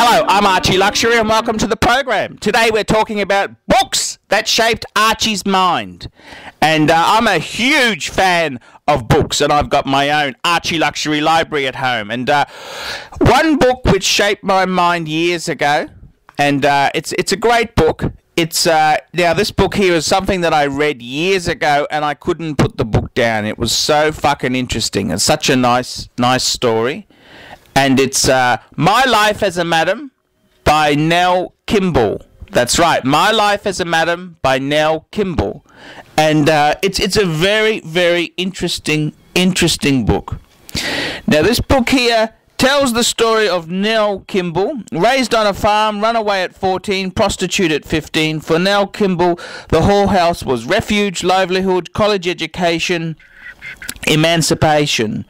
Hello, I'm Archie Luxury and welcome to the program. Today we're talking about books that shaped Archie's mind. And I'm a huge fan of books, and I've got my own Archie Luxury library at home. And one book which shaped my mind years ago, and it's a great book. It's now this book here is something that I read years ago, and I couldn't put the book down. It was so fucking interesting. It's such a nice story. And it's My Life as a Madam by Nell Kimball. That's right, My Life as a Madam by Nell Kimball. And it's a very, very interesting book. Now, this book here tells the story of Nell Kimball, raised on a farm, run away at 14, prostitute at 15. For Nell Kimball, the whorehouse was refuge, livelihood, college education, emancipation.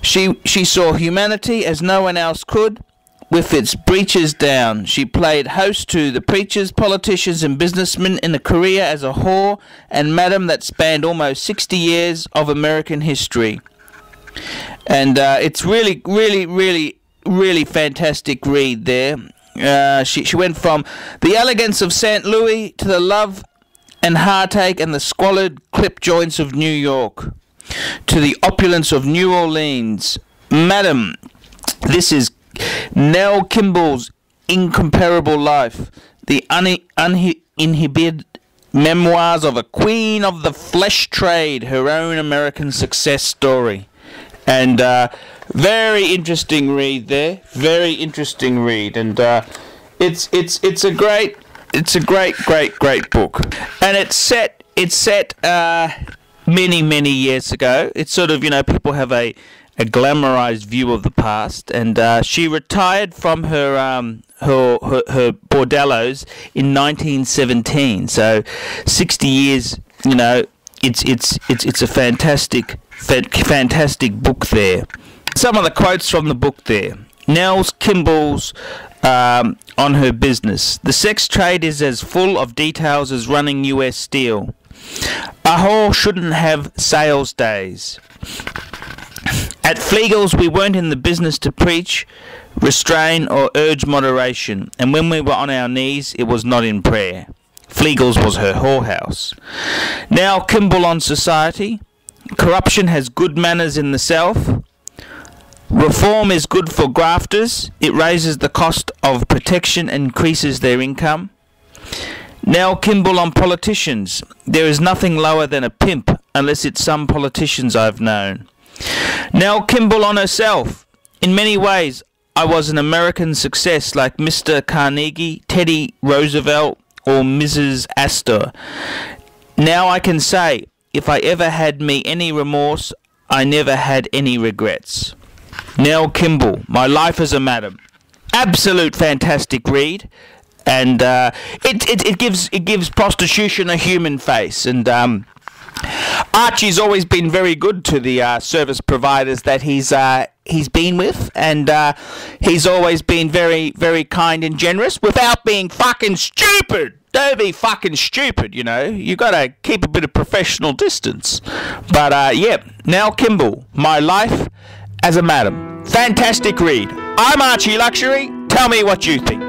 She saw humanity as no one else could, with its breeches down. She played host to the preachers, politicians and businessmen in a career as a whore and madam that spanned almost 60 years of American history. And it's really fantastic read there. She went from the elegance of St. Louis to the love and heartache and the squalid clip joints of New York, to the opulence of New Orleans. Madam, this is Nell Kimball's incomparable life, the uninhibited memoirs of a queen of the flesh trade, her own American success story. And very interesting read there, very interesting read. And it's a great book. And it's set many years ago. It's sort of, people have a glamorized view of the past, and she retired from her bordellos in 1917. So 60 years, it's a fantastic book there. Some of the quotes from the book there. Nell Kimball's on her business. The sex trade is as full of details as running US Steel. A whore shouldn't have sales days. At Flegel's, we weren't in the business to preach, restrain, or urge moderation, and when we were on our knees, it was not in prayer. Flegel's was her whorehouse. Now Kimball on society. Corruption has good manners in the South. Reform is good for grafters. It raises the cost of protection and increases their income. Nell Kimball on politicians. There is nothing lower than a pimp, unless it's some politicians I've known. Nell Kimball on herself. In many ways, I was an American success like Mr. Carnegie, Teddy Roosevelt, or Mrs. Astor. Now I can say, if I ever had me any remorse, I never had any regrets. Nell Kimball, My Life as a Madam. Absolute fantastic read. And it gives prostitution a human face. And Archie's always been very good to the service providers that he's been with, and he's always been very kind and generous without being fucking stupid. Don't be fucking stupid, You gotta keep a bit of professional distance. But yeah, Nell Kimball, My Life as a Madam. Fantastic read. I'm Archie Luxury. Tell me what you think.